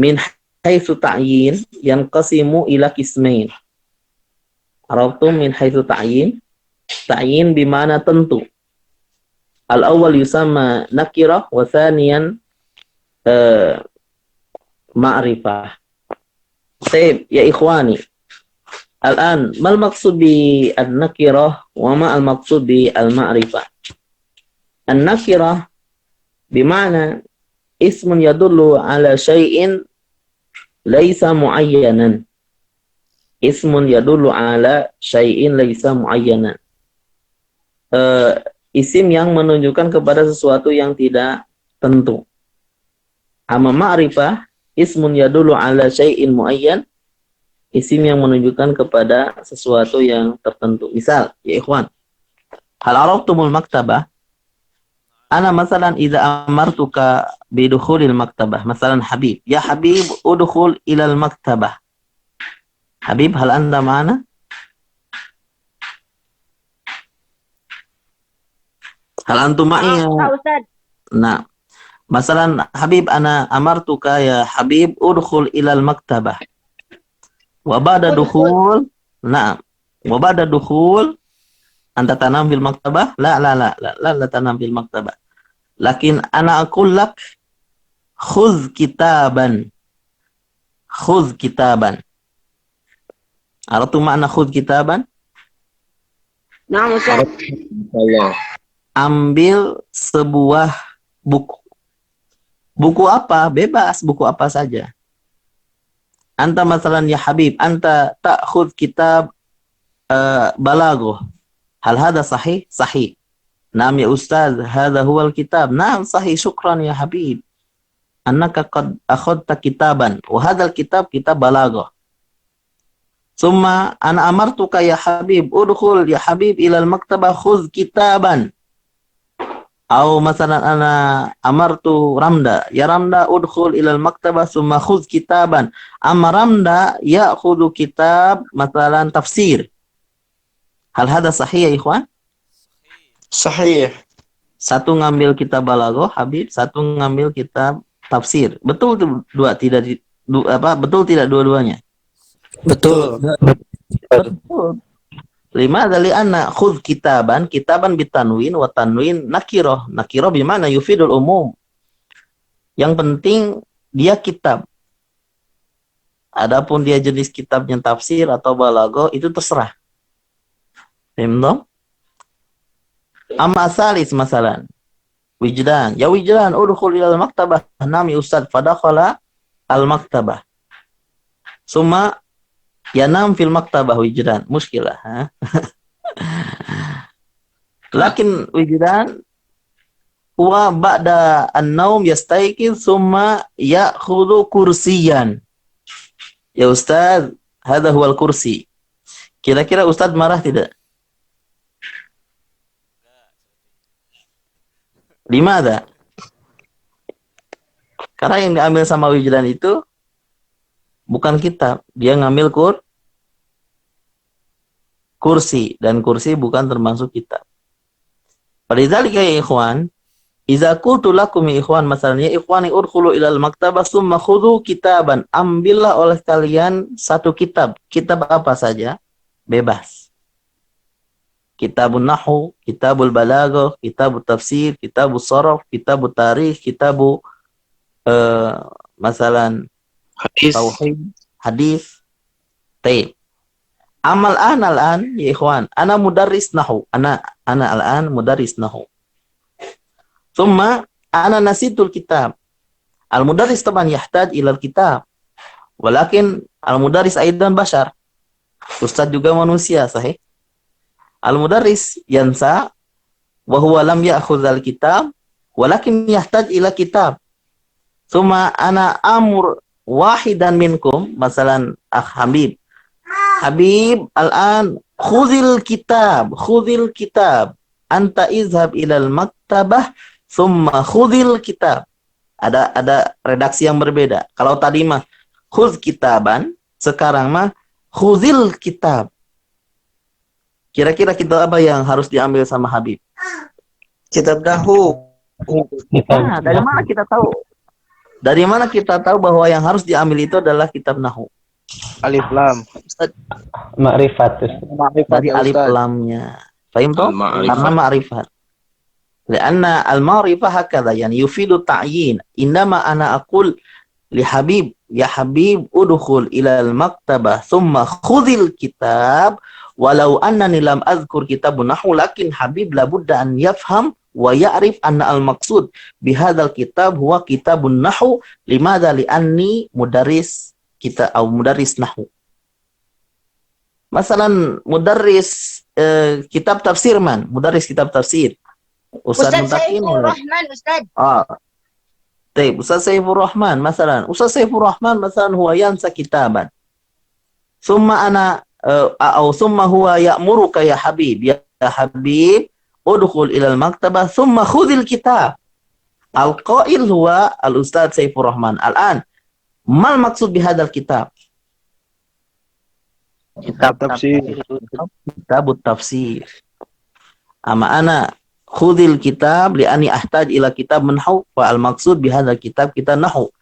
min haitsu ta'yin yanqasimu ila qismain. Arabtum min haitsu ta'yin? Ta'yin bimana tentu. Al-awwal yusamma nakirah wa thaniyan ma'rifah. Baik, ya ikhwani. Al-an, mal maqsud bi an-nakirah wa ma al-maqsud bi al-ma'rifah? An-nakirah bimana ismun yadullu ala syai'in laisa muayyanan. Ismun yadullu ala syai'in laisa muayyanan. Isim yang menunjukkan kepada sesuatu yang tidak tentu. Amma ma'rifah, ismun yadullu ala syai'in muayyan, isim yang menunjukkan kepada sesuatu yang tertentu. Misal, ya ikhwan, hal araftumul maktabah? Ana masalan idza amartuka bidukhulil maktabah, masalan Habib, ya Habib udkhul ilal maktabah. Habib, hal anda ma'ana? Hal antum ma'i? Ustaz. Nah, masalan Habib, ana amartuka ya Habib udkhul ilal maktabah. Wa ba'da dukhul, na'am. Wa ba'da dukhul anta tanam fil maktabah? La tanam fil maktabah. Lakin ana aqul lak khudh kitaban. Khudh kitaban. Aratu makna khudh kitaban? Na'am Ustaz. Allah. Ambil sebuah buku. Buku apa? Bebas, buku apa saja. Anta masalan ya Habib, anta ta'khudh kitab balaghah. Hal hada sahih? Sahih. Naam ya Ustaz, hadha huwal kitab. Naam sahih, syukran ya Habib. Annaka qad akhadta kitaban. Wa hadzal kitab kitab balaghah. Summa ana amartuka ya Habib, udkhul ya Habib ilal maktabah khudh kitaban. Atau masalan ana amartu Ramda, ya Ramda udkhul ilal maktabah summa khudh kitaban. Amma Ramda ya'khudhu kitab masalan tafsir. Hal hada sahih ya ikhwan? Sahih. Satu ngambil kitab balaghah Habib, satu ngambil kitab tafsir. Betul dua tidak betul tidak dua-duanya? Betul. Betul. Lima dari anak khudh kitaban bitanwin wa tanwin nakirah. Nakirah bimana yufidul umum. Yang penting dia kitab. Adapun dia jenis kitabnya tafsir atau balaghah itu terserah. Paham dong? Amma salis masalan. Wijdan. Ya wijdan udkhul ilal maktabah. Nami ustaz fadakhala al maktabah. Summa yanam fil maktabah wijdan. Muskilah. Lakin wijdan huwa ba'da an-naum yastayqidh summa ya'khudhu kursiyan. Ya ustaz, hadha huwal kursi. Kira-kira ustaz marah tidak? Limada? Karena yang diambil sama wijdan itu bukan kitab, dia ngambil kursi, dan kursi bukan termasuk kitab. Padzalika ya ikhwan, idza qultu lakum ya ikhwan, masalahnya ikhwani udkhulu ilal maktabah summa khudhu kitaban, ambillah oleh kalian satu kitab. Kitab apa saja? Bebas. Kitabun Nahwu, Kitabul Balaghah, Kitabut Tafsir, Kitabus Sharaf, Kitabut Tarikh, Kitabu masalan Hadis. Tauhid, hadis. Taib. Amal an ya ikhwan, ana mudarris nahwu. Ana al-an mudarris nahwu. Thumma ana nasitul kitab. Al-mudarris taban yahtaj ila al-kitab. Walakin al-mudarris aidan bashar. Ustaz juga manusia, sahih? Al-mudarris yansa wa huwa lam ya'khudh al-kitab walakin yahtaj ila kitab. Summa ana amur wahidan minkum, masalan akh Habib. Habib al-an khudhil kitab. Anta izhab ilal maktabah summa khudhil kitab. Ada redaksi yang berbeda. Kalau tadi mah khudh kitaban, sekarang mah khudhil kitab. Kira-kira kitab apa yang harus diambil sama Habib? Kitab Nahwu. Nah, dari mana kita tahu? Dari mana kita tahu bahwa yang harus diambil itu adalah kitab Nahwu? Alif lam. Ustaz, Ma'rifat. Ma'rifat dari ya alif Ustaz. lamnya. Fahim toh? Al-ma'rifat. Karena ma'rifat. Karena al-ma'rifah hakadha yani yufidu ta'yin. Indama ana aqul li Habib, ya Habib udkhul ila al-maktabah thumma khudhil kitab walau annani lam azkur kitabun nahwu lakin Habib labudda an yafham wa ya'rif anna al-maqsud bihadzal kitab huwa kitabun nahwu limadha li'anni mudarris kita atau mudarris nahwu. Masalan mudarris kitab tafsir man, mudarris kitab tafsir. Ustaz Mutakin. Rahman, Ustaz. طيب أستاذ سيف الرحمن مثلا أستاذ سيف الرحمن مثلا هو ينسى كتابا ثم أنا أو ثم هو يأمرك يا حبيب حبيب ادخل إلى المكتبة ثم خذ الكتاب. القائل هو الأستاذ سيف الرحمن. الآن ما المقصود بهذا الكتاب؟ Kitab tafsir. كتاب التفسير. أما أنا khudil kitab li'ani ahtaj ila kitab nahwu wa al-maqsud bihadzal kitab kitab nahwu.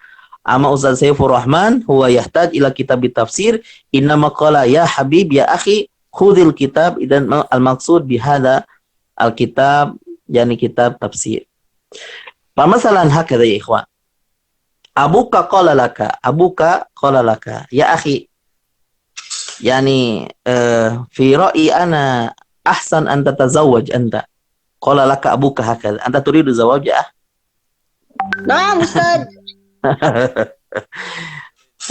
Amma Ustaz Saifur Rahman huwa yahtaj ila kitab tafsir innama qala ya habib ya akhi khudil kitab idan al-maqsud bihadza al-kitab yani kitab tafsir. Pamasalan hakadha ya ikhwan. Abuka qala laka ya akhi yani fi ra'yi ana ahsan an tatazawwaj anta. Qala laka abuka hakadha. Anta turidu zawajah? Naam, Ustaz.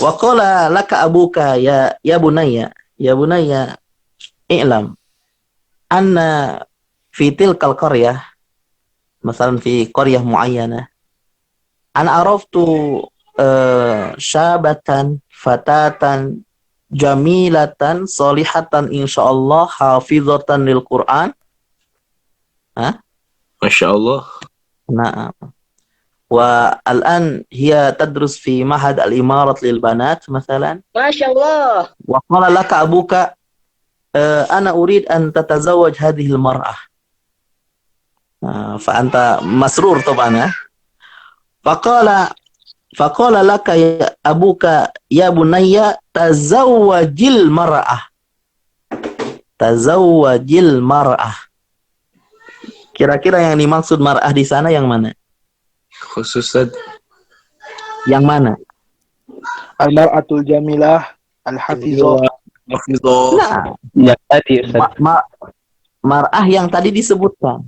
Wa qala laka abuka ya bunayya i'lam anna fi tilkal qaryah masalan fi qaryah muayyana ana araftu syabatan fatatan jamilatan salihatan insyaallah hafizatan lil Qur'an. Masya Allah. Nah, wa al-an hiya tadrus fi mahad al-imarat lil banat masalan. Masya Allah. Wa qala laka abuka ana urid an tatazawwaj hadhihi al-mar'ah. Fa anta masrur taban. Faqala laka ya abuka ya bunayya tazawwajil mar'ah. Tazawwajil mar'ah. Kira-kira yang dimaksud mar'ah di sana yang mana? Khusus Ustaz. Yang mana? Al-mar'atul jamilah. Al-hafizah. Nah, Ya tadi Ustaz. mar'ah yang tadi disebutkan.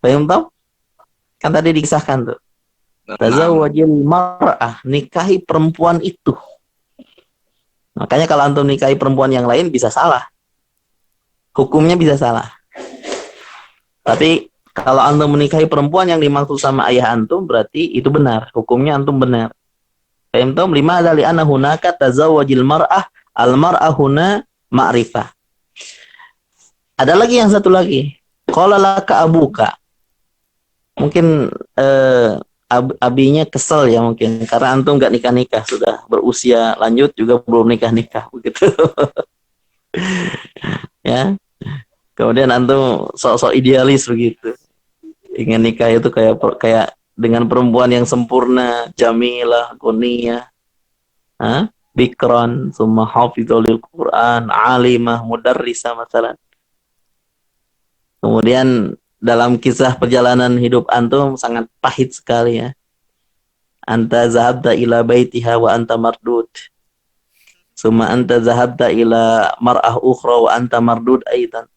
Paham tahu? Kan tadi dikisahkan tuh. Tazawwajil mar'ah, nikahi perempuan itu. Makanya kalau antum nikahi perempuan yang lain bisa salah. Hukumnya bisa salah. Tapi kalau antum menikahi perempuan yang dimaksud sama ayah antum berarti itu benar, hukumnya antum benar. Paham tahu? Lima dari anna hunaka tazawwajil mar'ah, al-mar'ah huna ma'rifah. Ada lagi yang satu lagi. Qala laka abuka. Mungkin abinya kesel ya mungkin karena antum enggak nikah-nikah, sudah berusia lanjut juga belum nikah-nikah begitu. Ya. Kemudian antum sok-sok idealis begitu. Ingin nikah itu kayak dengan perempuan yang sempurna, jamilah, goniyah, bikron, summa hafizul Quran, alimah, mudarrisah masalah. Kemudian dalam kisah perjalanan hidup antum sangat pahit sekali ya. Anta zahabta ila baitiha wa anta mardud. Summa anta zahabta ila mar'ah ukhra wa anta mardud aidan.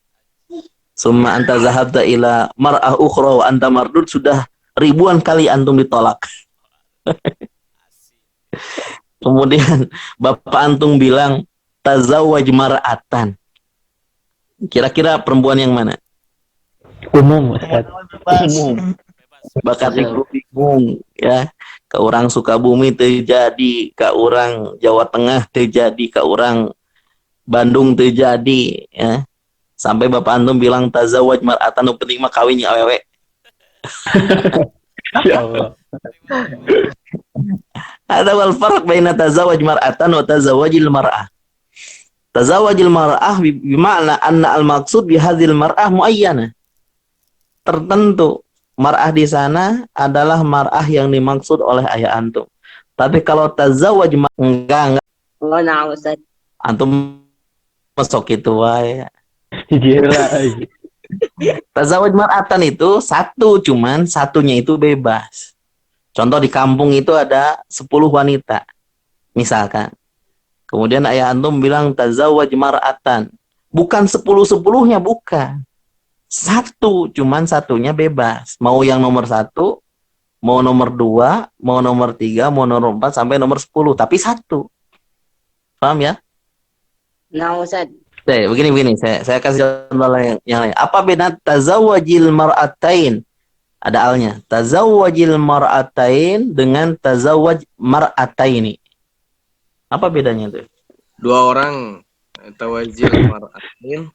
Summa anta zahabta ila mar'ah ukhra wa anta mardud, sudah ribuan kali antum ditolak. Kemudian bapak antum bilang tazawwaj mar'atan. Kira-kira perempuan yang mana? Umum Ustaz. Umum. Bakat bingung ya. Ke orang Sukabumi terjadi, ke orang Jawa Tengah terjadi, ke orang Bandung terjadi ya. Sampai bapak antum bilang tazawwaj mar'atan, nu penting mah kawin ya awewe. Ya Allah. Ada wal farq baina tazawwaj mar'atan wa tazawwajil mar'ah. Tazawwajil mar'ah bima'na anna al-maqsud bi hadzal mar'ah muayyana. Tertentu mar'ah di sana adalah mar'ah yang dimaksud oleh ayah antum. Tapi kalau tazawwaj enggak. Oh, nah, Ustaz. Antum masuk itu wae. Jujur lagi. Tazawwaj mar'atan itu satu, cuman satunya itu bebas. Contoh di kampung itu ada 10 wanita. Misalkan. Kemudian ayah antum bilang tazawwaj mar'atan. Bukan 10-10-nya, bukan. Satu, cuman satunya bebas. Mau yang nomor 1, mau nomor 2, mau nomor 3, mau nomor 4, sampai nomor 10. Tapi satu. Paham ya? Nah, Ustaz. Begini. Saya kasih contoh yang lain. Apa beda tazawwajil mar'atain? Ada alnya. Tazawwajil mar'atain dengan tazawwaj mar'ataini. Apa bedanya tuh? Dua orang tawajil mar'atin.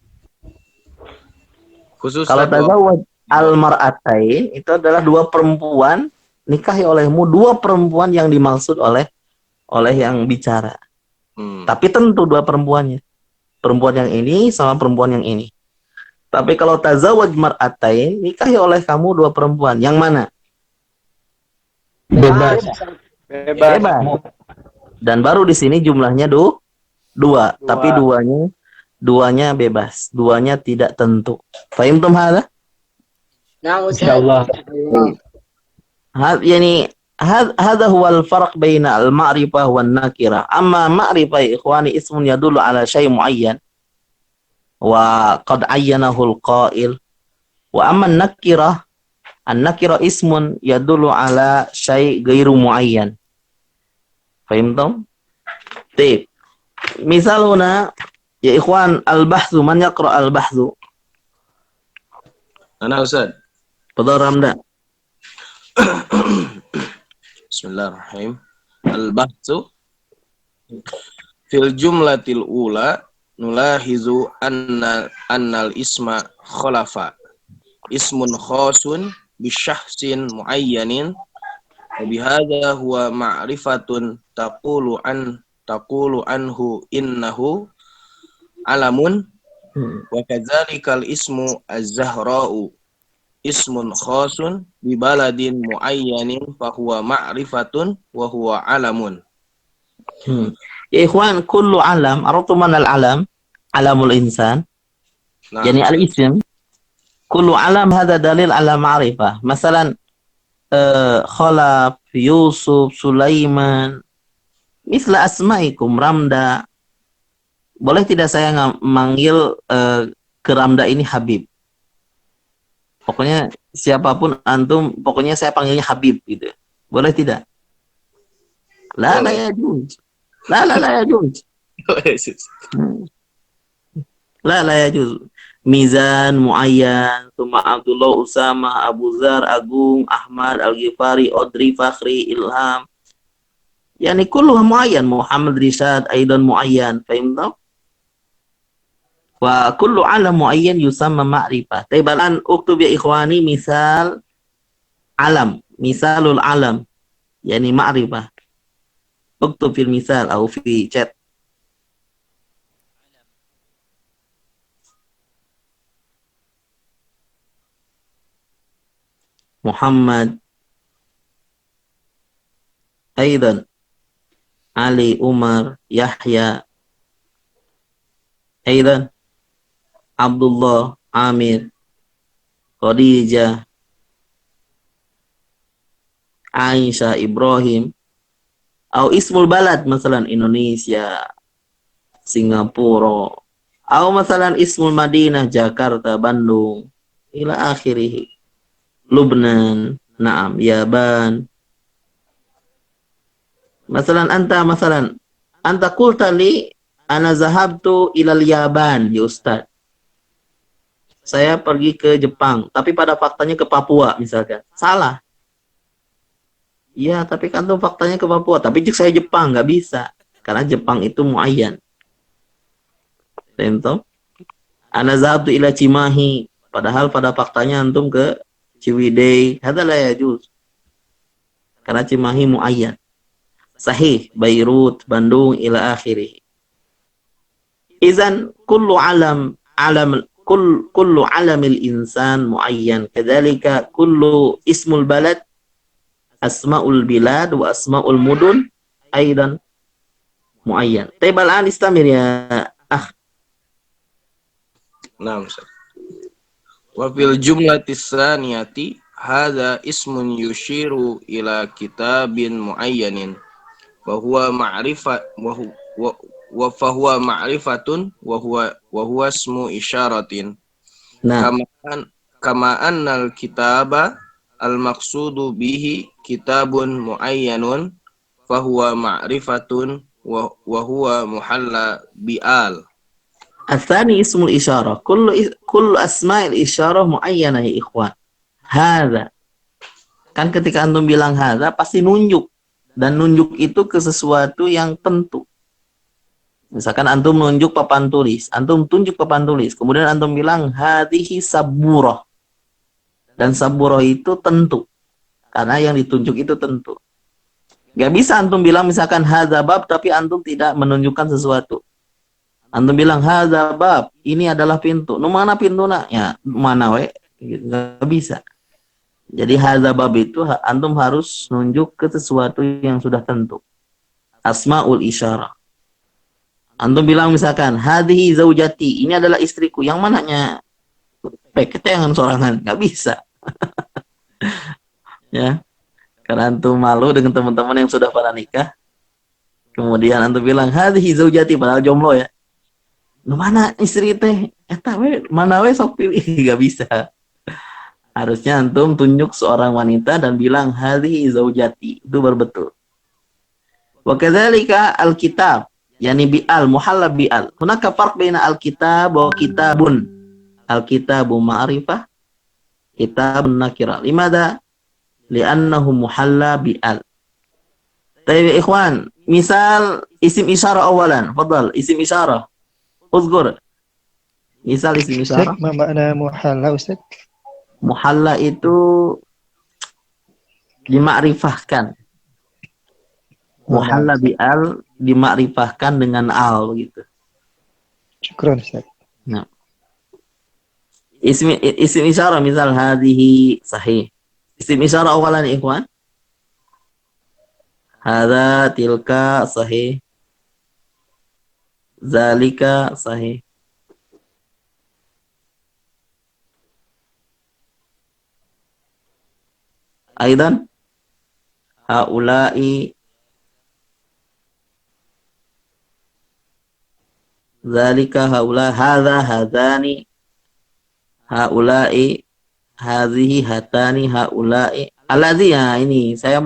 Khusus Kalau tazawwaj al-mar'atain itu adalah dua perempuan nikahi olehmu, dua perempuan yang dimaksud oleh yang bicara. Tapi tentu dua perempuannya. Perempuan yang ini sama perempuan yang ini. Tapi kalau tazawwaj mar'atain, nikahi oleh kamu dua perempuan. Yang mana? Bebas. Bebas. Dan baru di sini jumlahnya dua. Tapi duanya bebas. Duanya tidak tentu. Fahimtum hadza? Nah, Ustaz. Insyaallah. هذا هو الفرق بين المعرفة والنكرة. أما معرفة يا إخواني اسم يدل على شيء معين وقد عينه القائل. وأما النكرة اسم يدل على شيء غير معين. فهمتم؟ طيب مثال هنا يا إخوان البحث. من يقرأ البحث؟ أنا أستاذ. تفضل رمضان. Bismillahirrahmanirrahim. Al-bahsu fil jumlatil ula nulahizu annal isma khalafa ismun khasun bisyahsin muayyanin wa bihadza huwa ma'rifatun taqulu anhu innahu alamun wa kadzalikal ismu az-zahra'u ismun khasun bi baladin muayyanin fahuwa ma'rifatun wa huwa alamun. Ya ikhwan, kullu alam, aratu man al-alam, alamul insan. Yani al-ism. Kullu alam hada dalil ala ma'rifah. Masalan Khalaf, Yusuf, Sulaiman. Misla asma'ikum Ramda. Boleh tidak saya manggil ke Ramda ini Habib? Pokoknya siapapun antum, pokoknya saya panggilnya Habib gitu. Boleh tidak? La yajuz. La yajuz. La yajuz. Mizan, Muayyan, Tuma Abdullah, Usama, Abu Zar, Agung, Ahmad, Al-Ghifari, Odri, Fakhri, Ilham. Yani kulluha Muayyan. Muhammad Rishad, Aidan Muayyan. Fahimtum? Wa kullu alam muayyan yusamma ma'rifah. Taibalan uktub ya ikhwani misal alam, misalul alam, yani ma'rifah. Uktub fil misal atau fi chat. Muhammad, Aidan, Ali, Umar, Yahya, Aidan, Abdullah, Amir, Khadijah, Aisyah, Ibrahim, atau ismul balad, masalan Indonesia, Singapura, atau masalan ismul Madinah, Jakarta, Bandung, ila akhirih, Lubnan, Naam, Yaban. Masalan anta qulta li ana zahabtu ilal Yaban, ya Ustaz. Saya pergi ke Jepang, tapi pada faktanya ke Papua misalkan. Salah. Iya, tapi kan tuh faktanya ke Papua. Tapi saya Jepang, nggak bisa. Karena Jepang itu muayyan. Tentu. Ana zahabtu ila Cimahi. Padahal pada faktanya antum ke Ciwidey. Hadza la yajuz. Karena Cimahi muayyan. Sahih, Beirut, Bandung, ila akhirih. Izan kullu kullu alamil insan muayyan, kadzalika kullu ismul balad asmaul bilad wa asmaul mudun أيضا معين. طيب الآن استمر يا أخ. Naam, Ustaz. Wa fil jumlatis tsaniyati hadza ismun yushiru ila kitabin muayyanin wa huwa ma'rifa wa fahuwa ma'rifatun wa huwa ismu isyaratin Nah, kama annal kitaba al maqsudu bihi kitabun muayyanun fahuwa ma'rifatun wa huwa muhalla bi'al. الثاني اسم الإشارة. كل أسماء الإشارة معينة يا إخوان. هذا kan ketika antum bilang hadza pasti nunjuk, dan nunjuk itu ke sesuatu yang tentu. Misalkan antum nunjuk papan tulis, antum tunjuk papan tulis, kemudian antum bilang hadhihi saburah, dan saburah itu tentu karena yang ditunjuk itu tentu. Gak bisa antum bilang misalkan hadza bab tapi antum tidak menunjukkan sesuatu. Antum bilang hadza bab, ini adalah pintu. Nu mana pintuna? Ya, mana we? Gak bisa. Jadi hadza bab itu antum harus nunjuk ke sesuatu yang sudah tentu. Asmaul isyarah. Antum bilang misalkan hadhihi zaujati, ini adalah istriku. Yang mananya? Peketengan sorangan, gak bisa. Ya. Karena antum malu dengan teman-teman yang sudah pada nikah. Kemudian antum bilang hadhihi zaujati, padahal jomblo ya. Mana istri teh? Eta we mana we sok pilih. Gak bisa. Harusnya antum tunjuk seorang wanita dan bilang hadhihi zaujati. Itu baru betul. Wa kadzalika al-kitab, yani bi'al muhalla bi'al. Hunaka farq baina al-kitab wa kitabun. Al-kitabu ma'rifah, kitabun nakirah. Limada? Li'annahu muhalla bi'al. Tayyib ikhwan, misal isim isyarah awalan. Fadal, isim isyarah. Uzgur. Misal isim isyarah. ما معنى محلى أستاذ؟ Muhalla itu dimakrifahkan. Muhalla bi'al dimakrifahkan dengan al gitu. شكرا أستاذ. Nah. Isim isyarah misal hadhihi sahih. Isim isyarah awalan ikhwan. Hadza tilka sahih. Zalika sahih. Aidan haula'i zalika haula hadza hadzani haula'i hadhihi hatani haula'i alladzi. Ya ini saya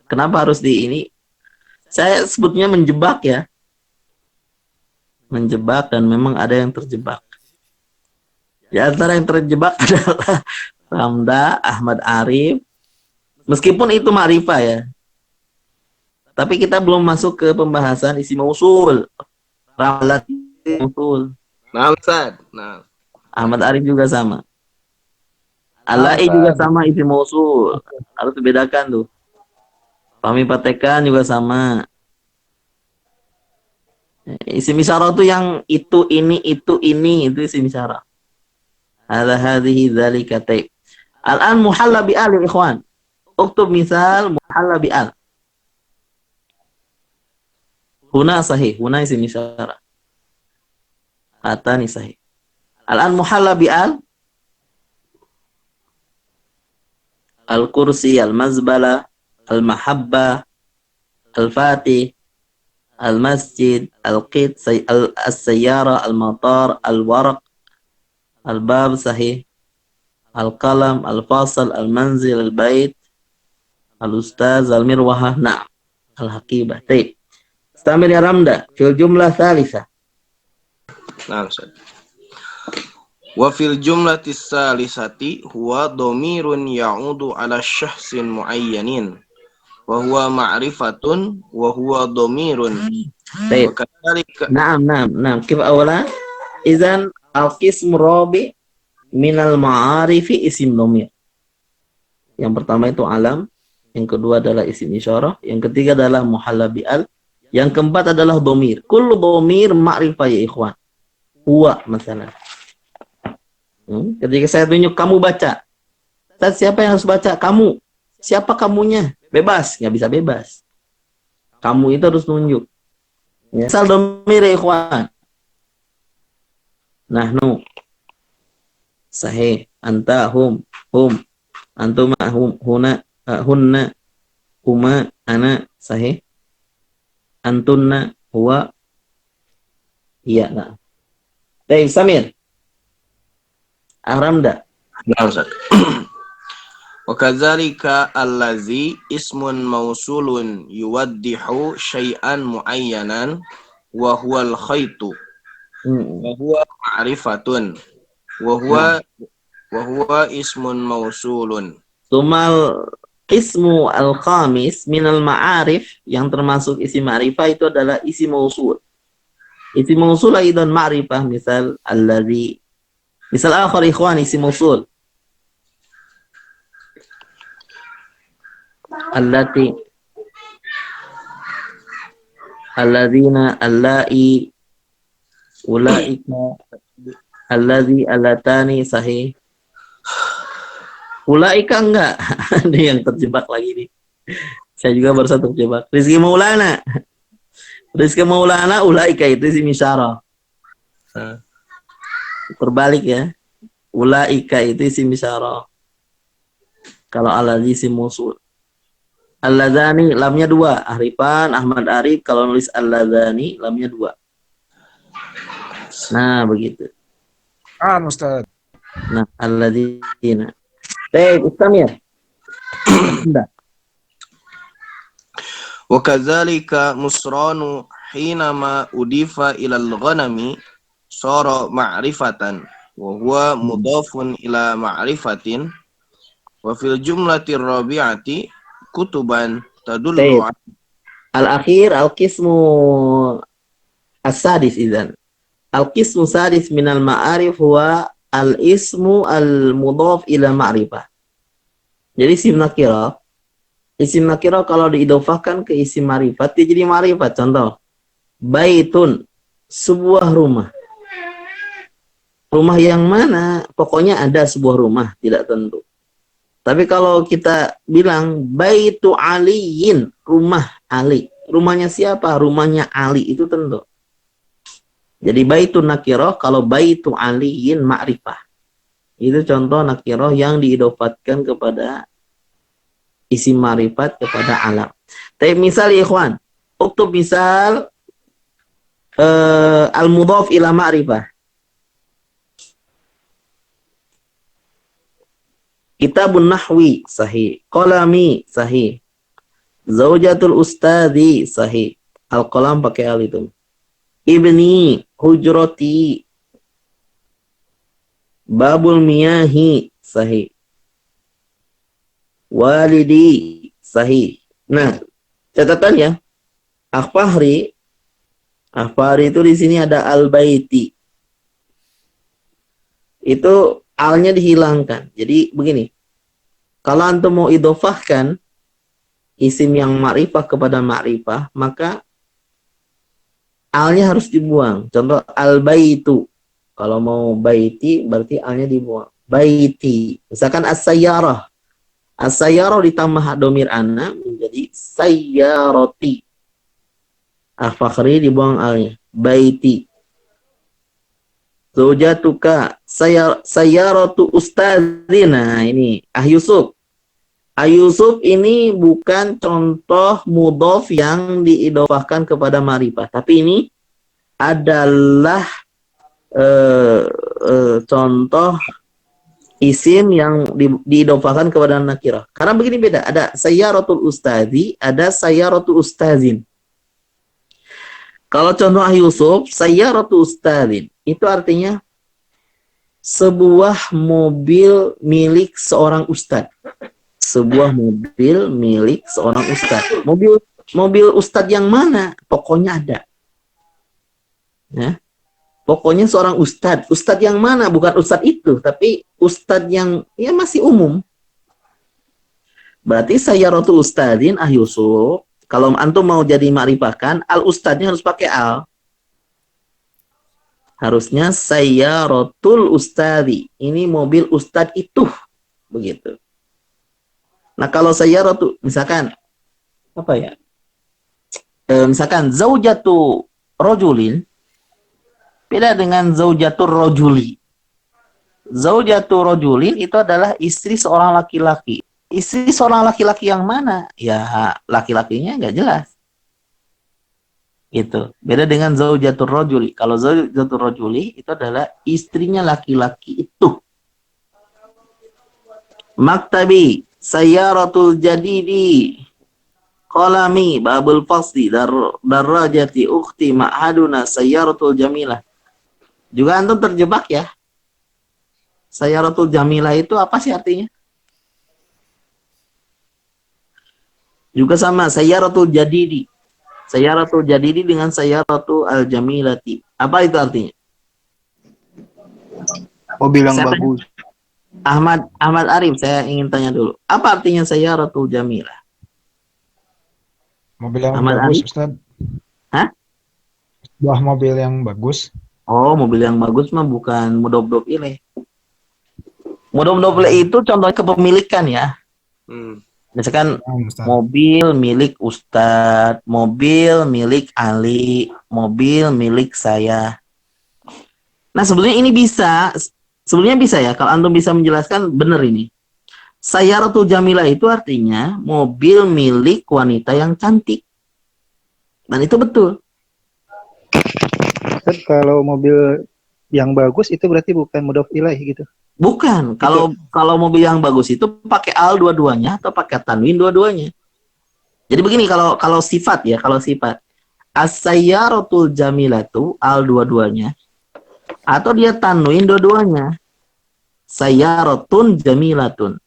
kenapa harus di ini? Saya sebutnya menjebak ya. Menjebak, dan memang ada yang terjebak. Di antara yang terjebak adalah Ramda, Ahmad Arif. Meskipun itu ma'rifah ya. Tapi kita belum masuk ke pembahasan isi mausul. Ramlat mausul. Nah, Ustaz. Nah, Ahmad Arif juga sama. Alai juga sama isi mausul. Harus dibedakan tuh. Fahmi Patekan juga sama. Isim isyarah itu yang itu ini itu isim isyarah. Hadza hadhihi dzalika taib. Al-an muhalla bi'al ya ikhwan. Uktub misal muhalla bi'al. Huna sahih, huna isim isyarah. Atani sahih. Al-an muhalla bi'al. Al-kursi, al-mazbala, al-mahabba, al-fatih, المسجد، القيت، السيارة، المطار، الورق، الباب صحيح، القلم، الفاصل، المنزل، البيت، الأستاذ، المروحة، نعم، الحقيبة. طيب استعمل يا رمدة في الجملة الثالثة. nah, Ustaz. Wa fil jumlati salisati huwa dhamirun ya'udu ala syakhsin muayyanin wa huwa ma'rifatun wa huwa dhamirun. Baik. Naam. Kif awala? Idzan al-qism rabi minal ma'arifi isim dhamir. Yang pertama itu alam, yang kedua adalah isim isyarah, yang ketiga adalah muhalla bi'al, yang keempat adalah dhamir. Kullu dhamir ma'rifah ya ikhwan. Huwa masalah. Ketika saya tunjuk kamu baca. Siapa yang harus baca? Kamu. Siapa kamunya? Bebas, nggak bisa bebas. Kamu itu harus nunjuk. Ya. Misal domir ya ikhwan. Nahnu. Sahih. Anta, hum. Antuma, huna, hunna, huma, ana. Sahih. Antunna, huwa. Iya, nah. Baik, Samir. Ahram dah. Naam Ustaz. Wa kadzalika allazi ismun mausulun yuwaddihu syai'an muayyanan wa huwa al-khaitu wa huwa ma'rifatun wa huwa ismun mausulun. Tumal ismu al-khamis minal ma'arif yang termasuk isi ma'rifah itu adalah isi mausul. Isi mausul aidan ma'rifah, misal allazi. Misal akhar ikhwan isi mausul. Allati, alladzina, allai, ulaika, alladzi, allatani. Sahih. Ulaika enggak. Ada yang terjebak lagi nih. Saya juga baru satu terjebak. Rizki Maulana. Rizki Maulana, ulaika itu isi misyarah. Terbalik ya. Ulaika itu isi misyarah. Kalau alladzi isi mausul. Alladzani lamnya 2. Arifan, Ahmad Arif kalau nulis alladzani lamnya 2. Nah, begitu. Ustaz. Nah, alladzina. Baik, Ustamir. Sudah. Wa kadzalika musranu hinama udifa ilal ghanami sara ma'rifatan wa huwa mudhafun ila ma'rifatin wa fil jumlatir rabi'ati kutuban tadullu Baik. Al-akhir al-qismu as-sadis idzan. Al-qismu sadis minal ma'arif huwa al-ismu al-mudhaf ila ma'rifah. Jadi isim nakirah kalau diidofahkan ke isim ma'rifat dia jadi ma'rifat. Contoh, baitun, sebuah rumah. Rumah yang mana? Pokoknya ada sebuah rumah, tidak tentu. Tapi kalau kita bilang baitu aliyin, rumah Ali. Rumahnya siapa? Rumahnya Ali, itu tentu. Jadi baitu nakirah, kalau baitu aliyin ma'rifah. Itu contoh nakirah yang diidofatkan kepada isim ma'rifat kepada alam. Tapi misal ya ikhwan, uktub misal al-mudhaf ila ma'rifah. Kitabun nahwi sahih, qalami sahih, zaujatul ustadzi sahih. Al-qalam pakai al itu. Ibni, hujrati, babul miyahi sahih, walidi sahih. Nah, catatannya Akhfahri itu di sini ada al-baiti. Itu alnya dihilangkan. Jadi begini. Kalau antum mau idofahkan isim yang ma'rifah kepada ma'rifah, maka alnya harus dibuang. Contoh al-baitu. Kalau mau baiti berarti alnya dibuang. Baiti. Misalkan as-sayyarah. As-sayyarah ditambah domir ana menjadi sayyarati. Al-Fakhri dibuang alnya. Baiti. Zaujatuka sayyaratu ustadzina. Ini Yusuf. Yusuf ini bukan contoh mudhof yang diidofahkan kepada ma'rifah, tapi ini adalah contoh isim yang diidofahkan kepada nakirah. Karena begini beda, ada sayyaratul ustadzi, ada sayyaratul ustadzin. Kalau contoh Yusuf, sayyaratul ustadzin, itu artinya sebuah mobil milik seorang ustadz. Sebuah mobil milik seorang ustadz. Mobil ustadz yang mana? Pokoknya ada. Ya. Pokoknya seorang ustadz. Ustadz yang mana? Bukan ustadz itu, tapi ustadz yang ya masih umum. Berarti sayyaratul ustadzin Yusuf. Kalau antum mau jadi ma'rifahkan, al ustadznya harus pakai al. Harusnya sayyaratul ustadzi. Ini mobil ustadz itu. Begitu. Nah, kalau sayyaratul, misalkan apa ya? misalkan zaujatu rojulin beda dengan zaujatur rojuli. Zaujatu rojulin itu adalah istri seorang laki-laki. Istri seorang laki-laki yang mana? Ya, laki-lakinya nggak jelas. Gitu. Beda dengan zaujatur rojuli. Kalau zaujatur rojuli itu adalah istrinya laki-laki itu. Maktabi, sayyaratul jadidi, qalami, babul fasli, darajati ukhti, ma'aduna, sayyaratul jamilah. Juga antum terjebak ya. Sayyaratul jamilah itu apa sih artinya? Juga sama, sayyaratul jadidi. Sayyaratul jadidi dengan sayyaratul al-jamilati. Apa itu artinya? Mobil yang Saya bagus. Ahmad Arif, saya ingin tanya dulu. Apa artinya sayyaratul jamilah? Mobil yang Ahmad bagus, Ali? Ustaz. Hah? Sebuah mobil yang bagus. Oh, mobil yang bagus mah bukan mudhof ilaih. Mudhof ilaih itu contohnya kepemilikan ya. Misalkan Ustaz. mobil milik Ustadz, mobil milik Ali, mobil milik saya. Nah, sebelumnya bisa ya, kalau antum bisa menjelaskan benar ini. Sayyaratul jamilah itu artinya mobil milik wanita yang cantik. Dan itu betul. Ustaz, kalau mobil yang bagus itu berarti bukan mudhof ilaih gitu. Bukan, kalau mobil yang bagus itu pakai al dua-duanya atau pakai tanwin dua-duanya. Jadi begini kalau sifat ya, kalau sifat as-sayyaratul jamilatu al dua-duanya atau dia tanwin dua-duanya. Sayyaratun jamilatun.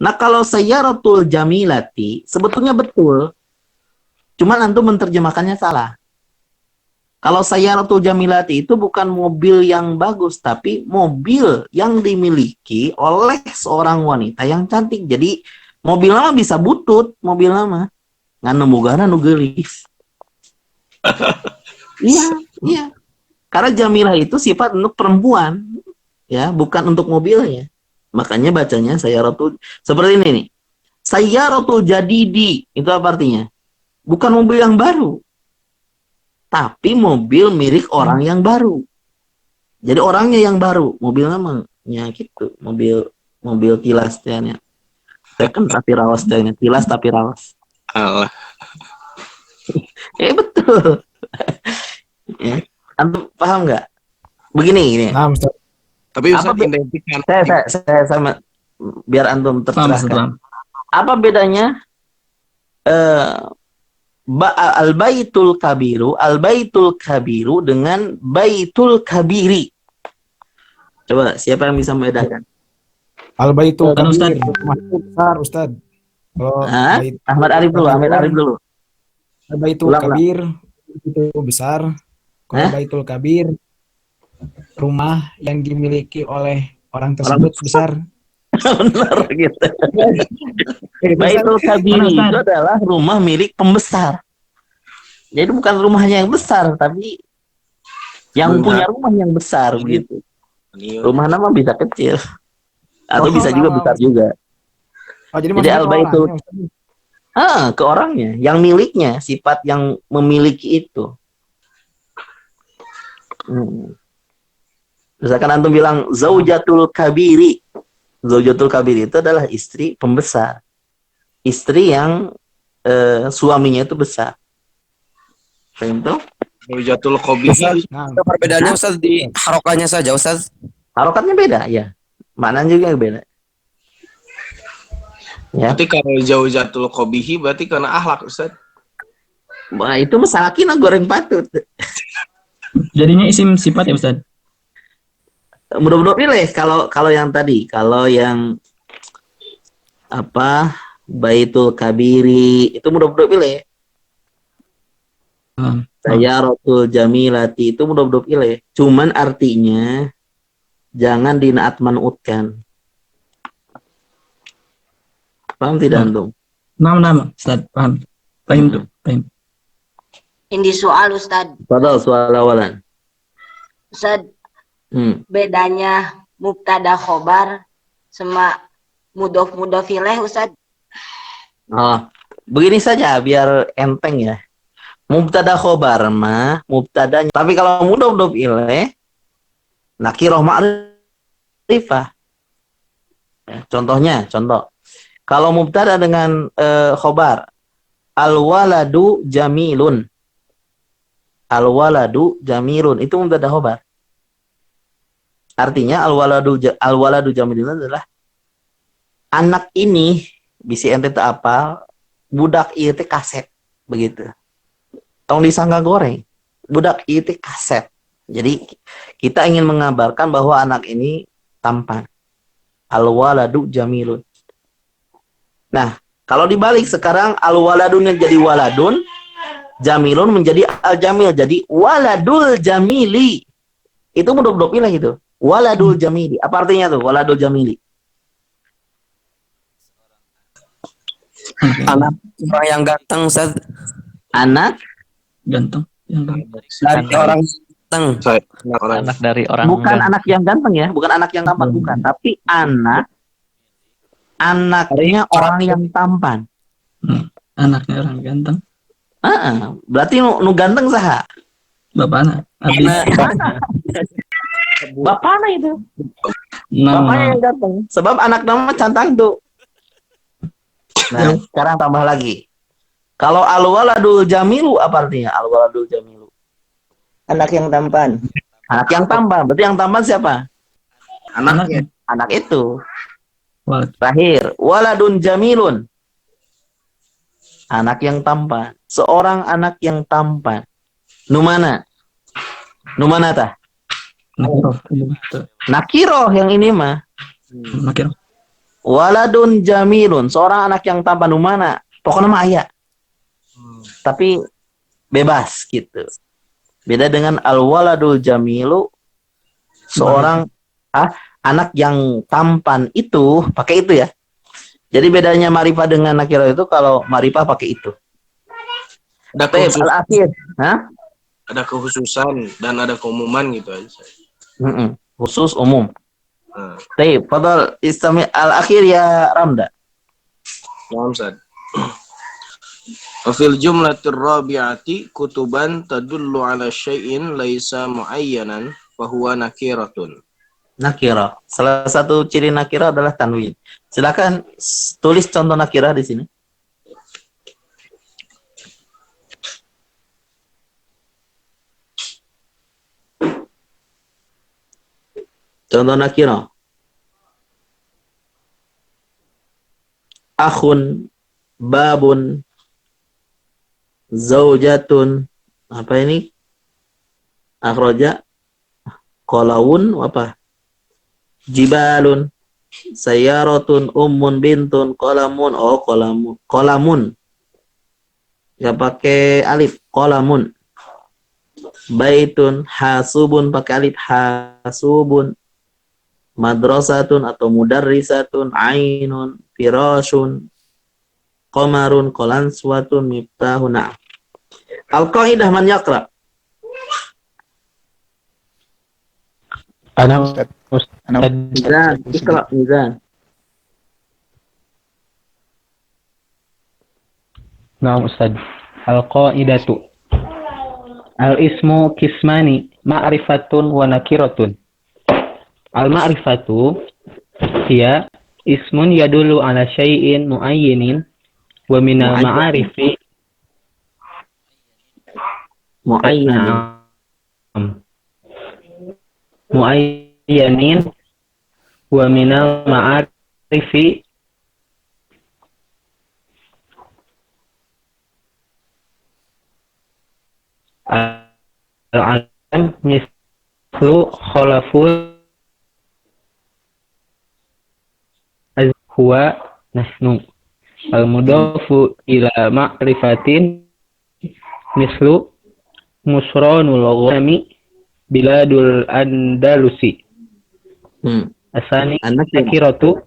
Nah, kalau sayyaratul jamilati sebetulnya betul. Cuman antum menerjemahkannya salah. Kalau sayyaratul jamilati itu bukan mobil yang bagus, tapi mobil yang dimiliki oleh seorang wanita yang cantik. Jadi mobil lama bisa butut, mobil lama. Ngan nemugana nu geulis. Iya. Karena jamilah itu sifat untuk perempuan, ya, bukan untuk mobilnya. Makanya bacanya sayyaratul seperti ini nih. Sayyaratul jadidi itu apa artinya? Bukan mobil yang baru, tapi mobil milik orang yang baru. Jadi orangnya yang baru, mobil namanya gitu, mobil tilas tehnya. Second tapi rawas tehnya, tilas tapi rawas. Allah. Betul. Ya. Antum paham nggak? Begini. Nah, Ustaz. Tapi Ustaz Apa identikan. Saya sama biar antum tercerahkan. Apa bedanya al-baitul kabiru dengan baitul kabiri? Coba siapa yang bisa membedakan? Al-baitul Kan, Ustaz. kabir, rumah itu besar, Ustaz. Kalau Ahmad Arif dulu. Al-baitul Ulang. kabir itu besar. Kalau baitul kabir rumah yang dimiliki oleh orang tersebut besar. Benar gitu. Baitul kabiri itu adalah rumah milik pembesar. Jadi bukan rumahnya yang besar, tapi yang punya rumah yang besar begitu. Rumah nama bisa kecil atau bisa juga besar juga. Jadi al-baitul ke orangnya, yang miliknya, sifat yang memiliki itu. Misalkan antum bilang zaujatul kabiri. Zaujatul kabiri itu adalah istri pembesar. Istri yang suaminya itu besar. Paham tuh? Zaujatul qabihi. Nah, Perbedaannya Ustaz di harokahnya saja Ustaz. Harokatnya beda, ya. Maknanya juga beda. Ya. Berarti kalau zaujatul qabihi berarti karena akhlak Ustaz. Wah, itu masalah kina goreng patut. Jadinya isim sifat ya Ustaz. Mudah-mudahan pilih kalau yang tadi, kalau yang apa baitul kabiri itu mudah-mudahan pilih. Sayyaratul jamilati itu mudah-mudahan pilih. Cuman artinya jangan dinaat manutkan. Paham tidak antum? Nama Ustaz, paham. Paham. Ini soal Ustaz. Padahal soal awalan. Ustaz, bedanya mubtada khobar sama mudhof ilaih Ustaz. Oh, begini saja biar enteng ya. Mubtada khobar mah mubtadanya. Tapi kalau mudhof ilaih nakirah ma'rifah. Ya, contoh. Kalau mubtada dengan khobar, al-waladu jamilun. Al-waladu jamilun itu mubtada khobar. Artinya al-waladu jamilun adalah anak ini bisi ente teu apal, budak ieu teh kaset begitu. Tong disangka goreng. Budak ieu teh kaset. Jadi kita ingin mengabarkan bahwa anak ini tampan. Al-waladu jamilun. Nah, kalau dibalik sekarang al-waladun jadi waladun, jamilun menjadi al-jamil, jadi waladul jamili. Itu mudhof ilaih itu. Waladul jamili. Apa artinya tuh? Waladul jamili. Anak orang yang ganteng, Ustaz. Anak Ganteng. Yang ganteng. Dari orang Ganteng. Saya orang anak dari orang bukan anak yang ganteng ya, bukan anak yang tampan, bukan, tapi anaknya orang yang tampan. Anaknya orang ganteng. Berarti nu ganteng saha? Bapaknya. Abi. Bapakna itu. Nah, Bapaknya yang ganteng. Sebab anak nama cantang tuh. Nah, sekarang tambah lagi. Kalau al-waladul jamilu apa artinya? Al-waladul jamilu. Anak yang tampan. Anak yang tampan. Berarti yang tampan siapa? anaknya. Anak itu. Walad. Terakhir, waladun jamilun. Anak yang tampan. Seorang anak yang tampan. Numana tah? Nakiro. Nakiroh yang ini mah. Nakiro. Waladun jamilun. Seorang anak yang tampan. Numana? Pokoknya mah aya. Tapi bebas gitu. Beda dengan al-waladul jamilu. Seorang anak yang tampan itu pakai itu ya. Jadi bedanya ma'rifah dengan nakirah itu kalau ma'rifah pakai itu. Ada khusus, Al-akhir. ada kekhususan dan ada keumuman gitu aja. Khusus umum. Nah, Baik, fadal istami al-akhir ya Ramda. Naam, Ustaz. Fil jumlatir rabi'ati kutuban tadullu ala syai'in laisa muayyanan fa huwa nakiratun. Nakirah. Salah satu ciri nakirah adalah tanwin. Silakan tulis contoh nakirah di sini. Contoh nakirah. Akhun, babun, zaujatun. Apa ini? Akhroja, kolawun, apa? Jibalun, sayaratun, ummun, bintun, kolamun. Oh, kolamun. Ya pakai alif, kolamun. Baitun, hasubun, pakai alif, hasubun. Madrasatun atau mudarrisatun, ainun, firashun, qamarun, qalanswatun, miftahun. Al-qaidah man yaqra. Ana Mizan, ikra mizan. Naam Ustaz. Al-qaidatu. Al-ismu kismani ma'rifatun wa nakiratun. Al-ma'rifatu hiya ismun yadullu ala syai'in muayyinin wa minal ma'arifi muayyanin wa minal ma'arifi al-alam mislu khalaful huwa nahnu al-mudafu ila ma'rifatin mislu musranul ghami biladul andalusi asani nakiratu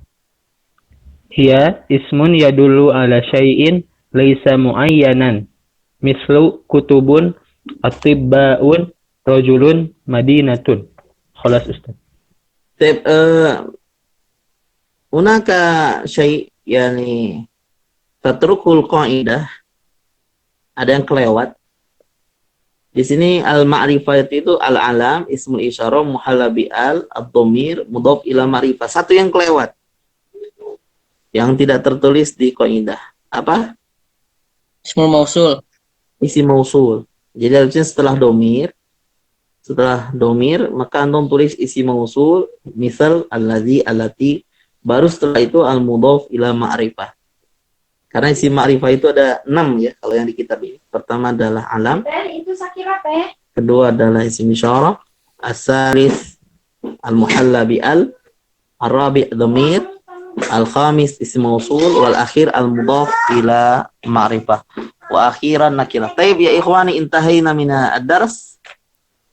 hiya ismun yadullu ala syai'in laisa muayyanan mislu kutubun atibbaun rajulun madinatun. Khalas Ustaz. Hunaka syai' yani tatrukul qaidah, ada yang kelewat Di sini al-ma'rifah itu al-alam, ismul isyarah, muhalla bi ad-dhamir, mudhaf ila ma'rifah. Satu yang kelewat. Yang tidak tertulis di qaidah. Apa? Ismul mausul. Isim mausul. Jadi harusnya setelah domir, maka antum tulis isim mausul, misal alladzi, allati, baru setelah itu al-mudhaf ila ma'rifah. Karena isim ma'rifah itu ada 6 ya kalau yang di kitab ini. Pertama adalah alam. Kedua adalah isim isyarah. As-salis al-muhalla bi al-rabi' dhamir. Al-khamis isim mausul. Wal akhir al-mudhaf ila ma'rifah. Wa akhiran nakirah. Taib ya ikhwani, intahayna mina ad-dars.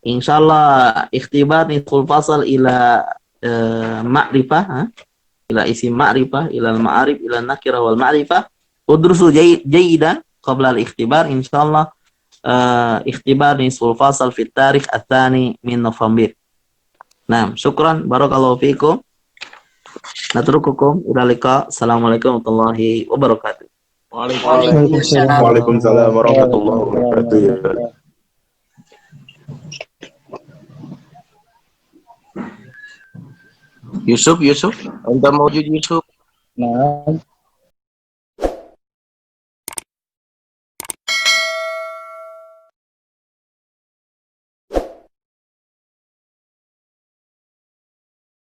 Insyaallah ikhtibar nisful fasal ila ma'rifah. Ila isim ma'rifah. Ila al-ma'arif. Ila nakirah wal ma'rifah. Udrusu jayidan qabla al-ikhtibar insyaallah. Ikhtibar nisful fasal fi tarikh ats-tsani min November. Nah, syukran barakallahu fiikum. Natrukukum ila liqa. Assalamualaikum warahmatullahi wabarakatuh. Waalaikumsalam warahmatullahi wabarakatuh. Yusuf, Anda mau Yusuf? Nah,